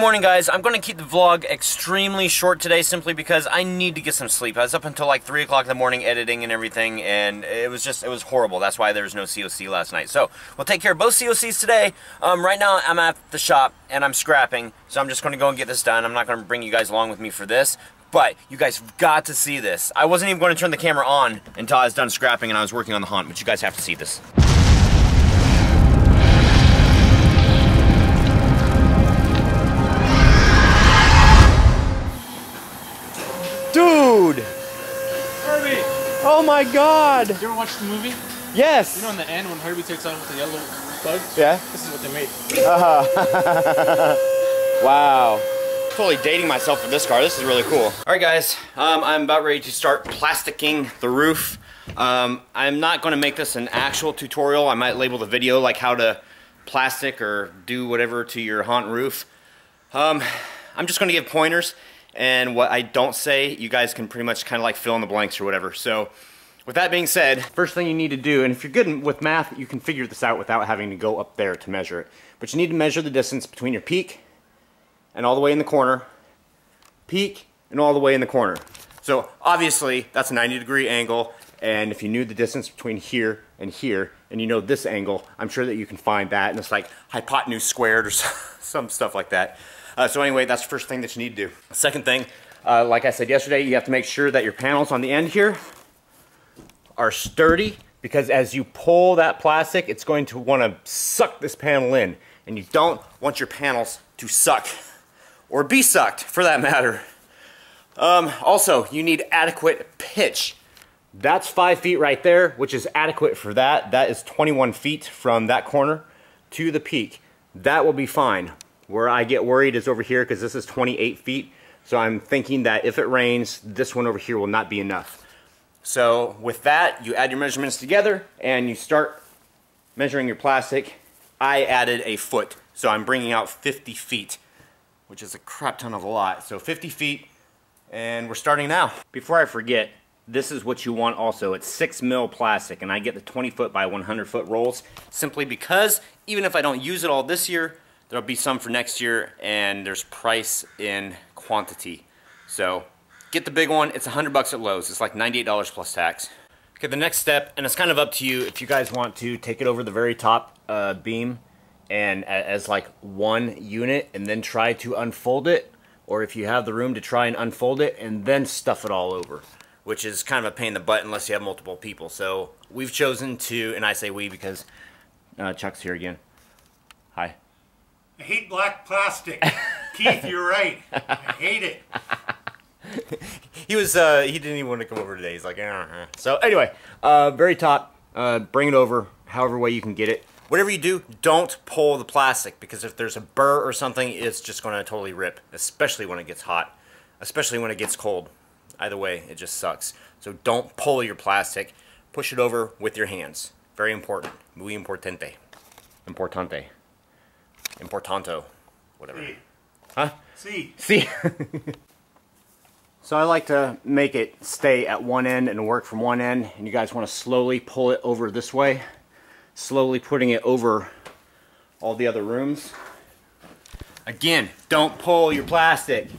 morning, guys. I'm going to keep the vlog extremely short today simply because I need to get some sleep. I was up until like 3 o'clock in the morning editing and everything, and it was horrible. That's why there was no COC last night. So we'll take care of both COCs today. Right now I'm at the shop and I'm scrapping, so I'm just going to go and get this done. I'm not going to bring you guys along with me for this, but you guys have got to see this. I wasn't even going to turn the camera on until I was done scrapping and I was working on the haunt, but you guys have to see this. Dude! Herbie! Oh my god! You ever watched the movie? Yes! You know in the end when Herbie takes off with the yellow bug? Yeah? This is what they made. Wow. Totally dating myself with this car. This is really cool. Alright guys, I'm about ready to start plasticking the roof. I'm not going to make this an actual tutorial. I might label the video like how to plastic or do whatever to your haunt roof. I'm just going to give pointers. And what I don't say, you guys can pretty much kind of like fill in the blanks or whatever. So, with that being said, first thing you need to do, and if you're good with math, you can figure this out without having to go up there to measure it. But you need to measure the distance between your peak and all the way in the corner, peak and all the way in the corner. So, obviously, that's a 90-degree angle, and if you knew the distance between here, and you know this angle, I'm sure that you can find that, and it's like hypotenuse squared or some stuff like that. So anyway, that's the first thing that you need to do. Second thing, like I said yesterday, you have to make sure that your panels on the end here are sturdy, because as you pull that plastic, it's going to want to suck this panel in, and you don't want your panels to suck, or be sucked for that matter. Also, you need adequate pitch. That's 5 feet right there, which is adequate for that. That is 21 feet from that corner to the peak. That will be fine. Where I get worried is over here, because this is 28 feet. So I'm thinking that if it rains, this one over here will not be enough. So with that, you add your measurements together and you start measuring your plastic. I added a foot, so I'm bringing out 50 feet, which is a crap ton of a lot. So 50 feet, and we're starting now. Before I forget, this is what you want also. It's 6 mil plastic, and I get the 20 foot by 100 foot rolls simply because even if I don't use it all this year, there'll be some for next year, and there's price in quantity. So get the big one. It's $100 at Lowe's. It's like $98 plus tax. Okay, the next step, and it's kind of up to you if you guys want to take it over the very top beam and as like one unit and then try to unfold it, or if you have the room to try and unfold it and then stuff it all over, which is kind of a pain in the butt unless you have multiple people. So we've chosen to, and I say we because Chuck's here again. Hi. I hate black plastic. Keith, you're right. I hate it. He didn't even want to come over today. He's like, So anyway, very top, bring it over however way you can get it. Whatever you do, don't pull the plastic, because if there's a burr or something, it's just going to totally rip, especially when it gets hot, especially when it gets cold. Either way, it just sucks. So don't pull your plastic. Push it over with your hands. Very important. Muy importante. Importante. Importanto, whatever. See. Huh? See. See. So I like to make it stay at one end and work from one end, and you guys want to slowly pull it over this way, slowly putting it over all the other rooms. Again, don't pull your plastic.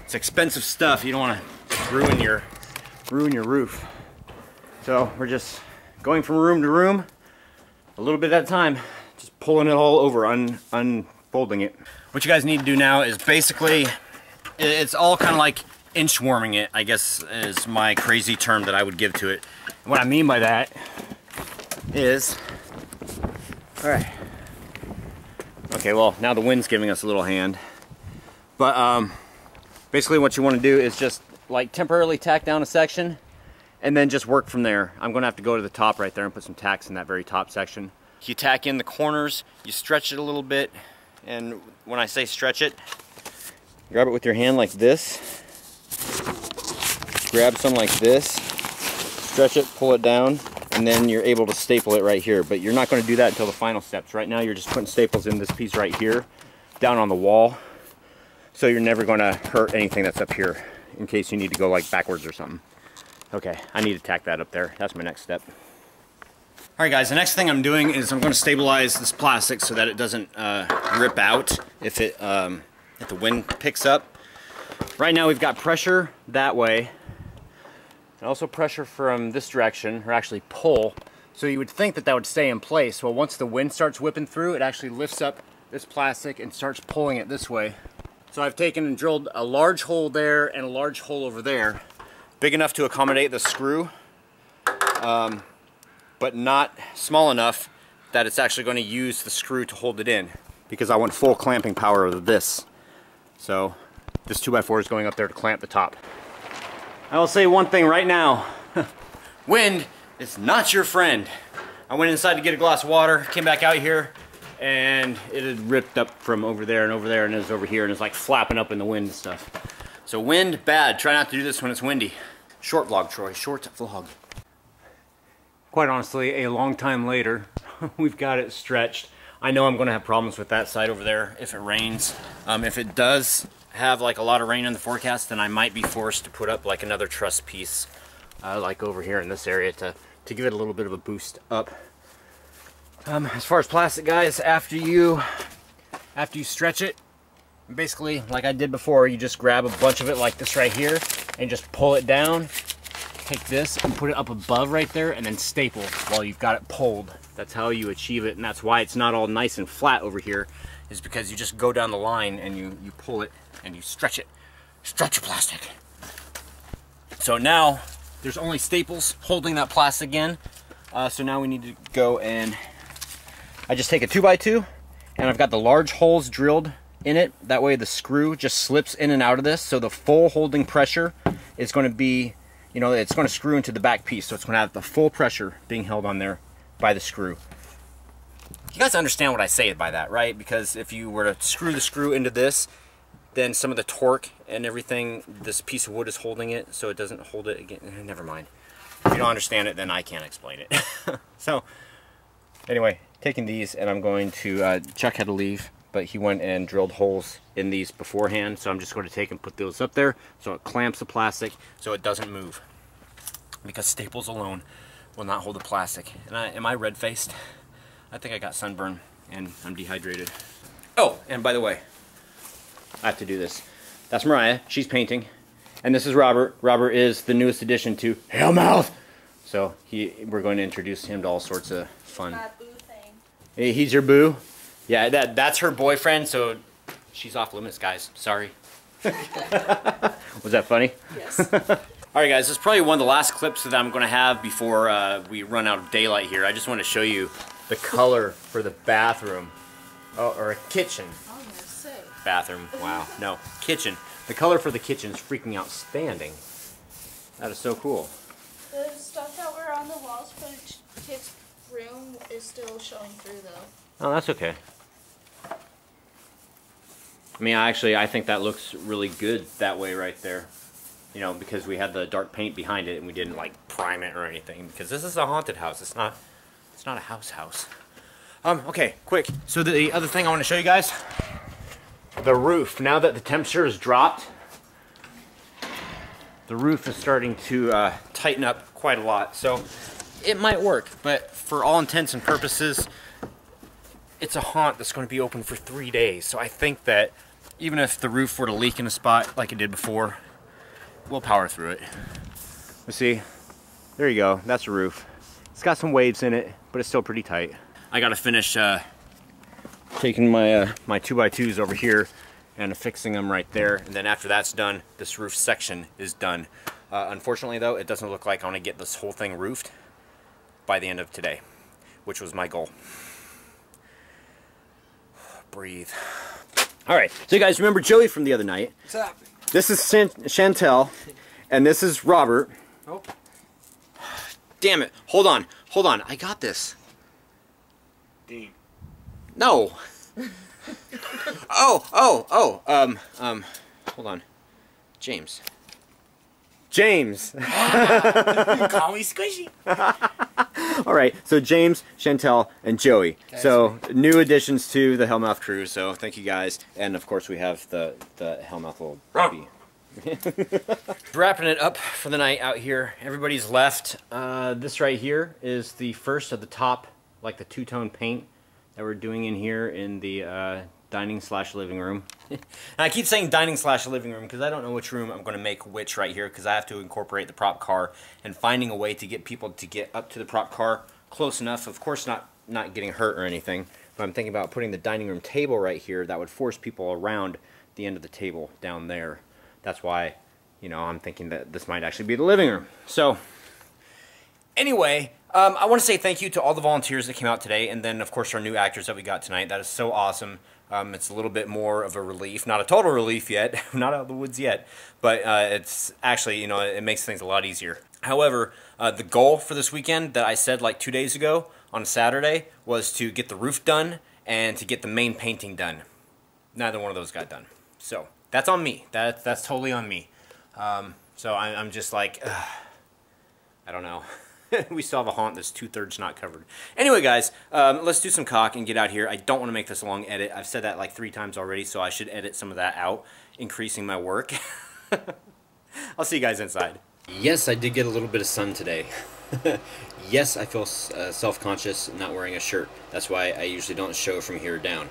It's expensive stuff. You don't want to ruin your roof. So we're just going from room to room, a little bit at a time. Just pulling it all over, unfolding it. What you guys need to do now is basically, it's all kind of like inchworming it, I guess is my crazy term that I would give to it. And what I mean by that is, alright. Okay, well, now the wind's giving us a little hand. But basically what you want to do is just like temporarily tack down a section and then just work from there. I'm going to have to go to the top right there and put some tacks in that very top section. You tack in the corners, you stretch it a little bit, and when I say stretch it, grab it with your hand like this, grab some like this, stretch it, pull it down, and then you're able to staple it right here. But you're not going to do that until the final steps. Right now you're just putting staples in this piece right here, down on the wall, so you're never going to hurt anything that's up here in case you need to go like backwards or something. Okay, I need to tack that up there. That's my next step. Alright guys, the next thing I'm doing is I'm going to stabilize this plastic so that it doesn't rip out if the wind picks up. Right now we've got pressure that way, and also pressure from this direction, or actually pull. So you would think that that would stay in place. Well, once the wind starts whipping through, it actually lifts up this plastic and starts pulling it this way. So I've taken and drilled a large hole there and a large hole over there, big enough to accommodate the screw. But not small enough that it's actually going to use the screw to hold it in, because I want full clamping power of this. So this 2x4 is going up there to clamp the top. I will say one thing right now. Wind is not your friend. I went inside to get a glass of water, came back out here, and it had ripped up from over there, and it was over here, and it's like flapping up in the wind and stuff. So wind, bad. Try not to do this when it's windy. Short vlog, Troy, short vlog. Quite honestly, a long time later, we've got it stretched. I know I'm going to have problems with that side over there if it rains. If it does have like a lot of rain in the forecast, then I might be forced to put up like another truss piece, like over here in this area to give it a little bit of a boost up. As far as plastic, guys, after you stretch it, basically like I did before, you just grab a bunch of it like this right here and just pull it down. Take this and put it up above right there and then staple while you've got it pulled. That's how you achieve it, and that's why it's not all nice and flat over here, is because you just go down the line and you pull it and you stretch it. Stretch your plastic. So now there's only staples holding that plastic in. So now we need to go and I just take a 2x2 and I've got the large holes drilled in it. That way the screw just slips in and out of this, so the full holding pressure is going to be, you know, it's going to screw into the back piece, so it's going to have the full pressure being held on there by the screw. You guys understand what I say by that, right? Because if you were to screw the screw into this, then some of the torque and everything, this piece of wood is holding it, so it doesn't hold it again. Never mind. If you don't understand it, then I can't explain it. So, anyway, taking these, and I'm going to, Chuck had to leave, but he went and drilled holes in these beforehand, so I'm just going to take and put those up there so it clamps the plastic so it doesn't move, because staples alone will not hold the plastic. And am I red-faced? I think I got sunburn and I'm dehydrated. Oh, and by the way, I have to do this. That's Mariah, she's painting, and this is Robert. Robert is the newest addition to Hellmouth, so we're going to introduce him to all sorts of fun. That boo thing. Hey, he's your boo? Yeah, that's her boyfriend, so she's off limits, guys. Sorry. Was that funny? Yes. Alright guys, this is probably one of the last clips that I'm going to have before we run out of daylight here. I just want to show you the color for the bathroom. Oh, or a kitchen. I was gonna say. Bathroom, wow. No, kitchen. The color for the kitchen is freaking outstanding. That is so cool. The stuff that were on the walls for the kids' room is still showing through though. Oh, that's okay. I mean, I think that looks really good that way right there. You know, because we had the dark paint behind it and we didn't like prime it or anything, because this is a haunted house. It's not a house. Okay, quick. So the other thing I want to show you guys, the roof. Now that the temperature has dropped, the roof is starting to tighten up quite a lot. So it might work, but for all intents and purposes, it's a haunt that's going to be open for 3 days. So I think that even if the roof were to leak in a spot like it did before, we'll power through it. Let's see. There you go. That's the roof. It's got some waves in it, but it's still pretty tight. I gotta finish taking my my 2x2s over here and affixing them right there, and then after that's done, this roof section is done. Unfortunately though, it doesn't look like I'm gonna get this whole thing roofed by the end of today, which was my goal. Breathe. Alright, so you guys remember Joey from the other night? What's up? This is Chantel, and this is Robert. Oh. Damn it. Hold on. I got this. Dean. No. Hold on. James. Call me Squishy. Alright, so James, Chantel, and Joey. So, new additions to the Hellmouth crew, so thank you guys. And of course we have the Hellmouth little baby. Wrapping it up for the night out here. Everybody's left. This right here is the first of the top, like the two-tone paint that we're doing in here in the dining/living room. And I keep saying dining/living room because I don't know which room I'm going to make which right here, because I have to incorporate the prop car, and finding a way to get people to get up to the prop car close enough, of course not getting hurt or anything, but I'm thinking about putting the dining room table right here that would force people around the end of the table down there. That's why, you know, I'm thinking that this might actually be the living room. So anyway, I want to say thank you to all the volunteers that came out today, and then of course our new actors that we got tonight. That is so awesome. It's a little bit more of a relief, not a total relief yet, not out of the woods yet, but it's actually, you know, it makes things a lot easier. However, the goal for this weekend that I said like 2 days ago on Saturday was to get the roof done and to get the main painting done. Neither one of those got done. So that's on me. That's totally on me. So I'm just like, I don't know. We still have a haunt that's 2/3 not covered. Anyway, guys, let's do some cock and get out here. I don't want to make this a long edit. I've said that like 3 times already, so I should edit some of that out, increasing my work. I'll see you guys inside. Yes, I did get a little bit of sun today. Yes, I feel self-conscious not wearing a shirt. That's why I usually don't show from here down,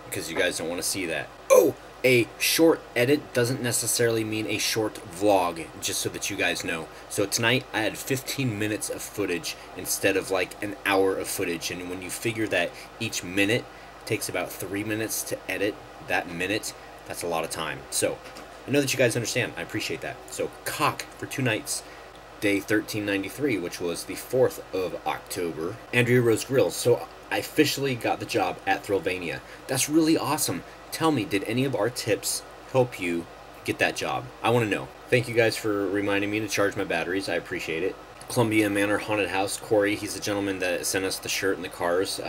because you guys don't want to see that. Oh! A short edit doesn't necessarily mean a short vlog, just so that you guys know. So tonight I had 15 minutes of footage instead of like an hour of footage, and when you figure that each minute takes about 3 minutes to edit that minute, that's a lot of time. So I know that you guys understand. I appreciate that. So cock for 2 nights. Day 1393, which was the 4th of October. Andrea Rose Grills. So I officially got the job at Thrillvania. That's really awesome. Tell me, did any of our tips help you get that job? I want to know. Thank you guys for reminding me to charge my batteries. I appreciate it. Columbia Manor Haunted House. Corey, he's the gentleman that sent us the shirt and the cars.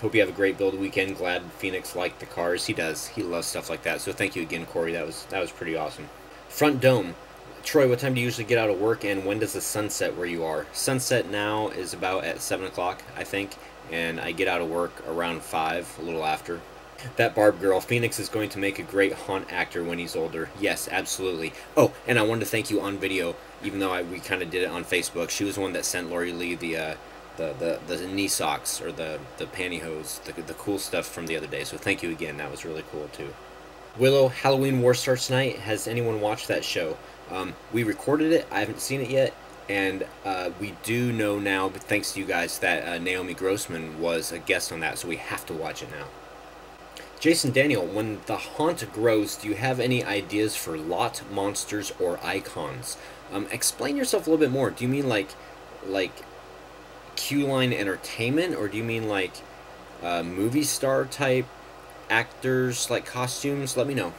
Hope you have a great build weekend. Glad Phoenix liked the cars. He does. He loves stuff like that. So thank you again, Corey. That was pretty awesome. Front Dome. Troy, what time do you usually get out of work, and when does the sunset where you are? Sunset now is about at 7 o'clock, I think, and I get out of work around 5, a little after. That Barb girl, Phoenix is going to make a great haunt actor when he's older. Yes, absolutely. Oh, and I wanted to thank you on video, even though we kind of did it on Facebook. She was the one that sent Lori Lee the knee socks, or the pantyhose, the cool stuff from the other day. So thank you again. That was really cool too. Willow, Halloween War Starts Tonight. Has anyone watched that show? We recorded it. I haven't seen it yet. And we do know now, but thanks to you guys, that Naomi Grossman was a guest on that. So we have to watch it now. Jason Daniel, when the haunt grows, do you have any ideas for lot, monsters, or icons? Explain yourself a little bit more. Do you mean like Q-Line Entertainment, or do you mean like movie star type actors, like costumes? Let me know.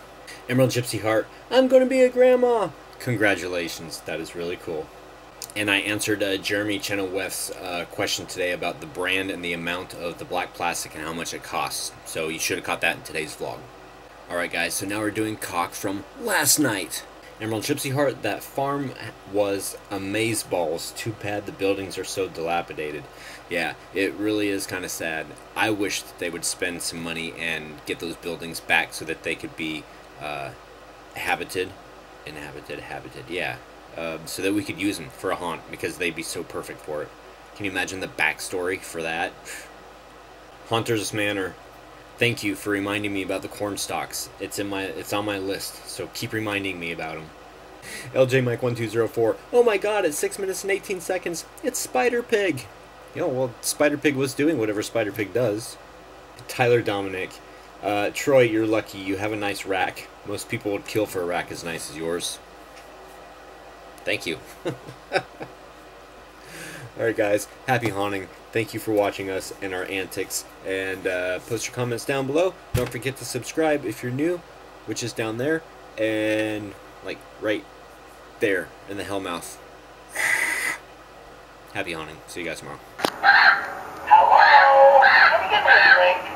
Emerald Gypsy Heart, I'm going to be a grandma. Congratulations, that is really cool. And I answered Jeremy Chenoweth's question today about the brand and the amount of the black plastic and how much it costs. So you should have caught that in today's vlog. Alright guys, so now we're doing cock from last night. Emerald Gypsy Heart, that farm was amazeballs. Too bad the buildings are so dilapidated. Yeah, it really is kind of sad. I wish that they would spend some money and get those buildings back so that they could be inhabited, yeah. So that we could use them for a haunt, because they'd be so perfect for it. Can you imagine the backstory for that? Haunter's Manor, thank you for reminding me about the corn stalks. It's on my list, so keep reminding me about them. LJ Mike 1204, oh my god, it's 6 minutes and 18 seconds. It's Spider Pig. You know, well, Spider Pig was doing whatever Spider Pig does. Tyler Dominic, Troy, you're lucky. You have a nice rack. Most people would kill for a rack as nice as yours. Thank you. Alright guys, happy haunting. Thank you for watching us and our antics. And post your comments down below. Don't forget to subscribe if you're new, which is down there. And like right there in the Hellmouth. Happy haunting. See you guys tomorrow. Hello! Let me get this ring.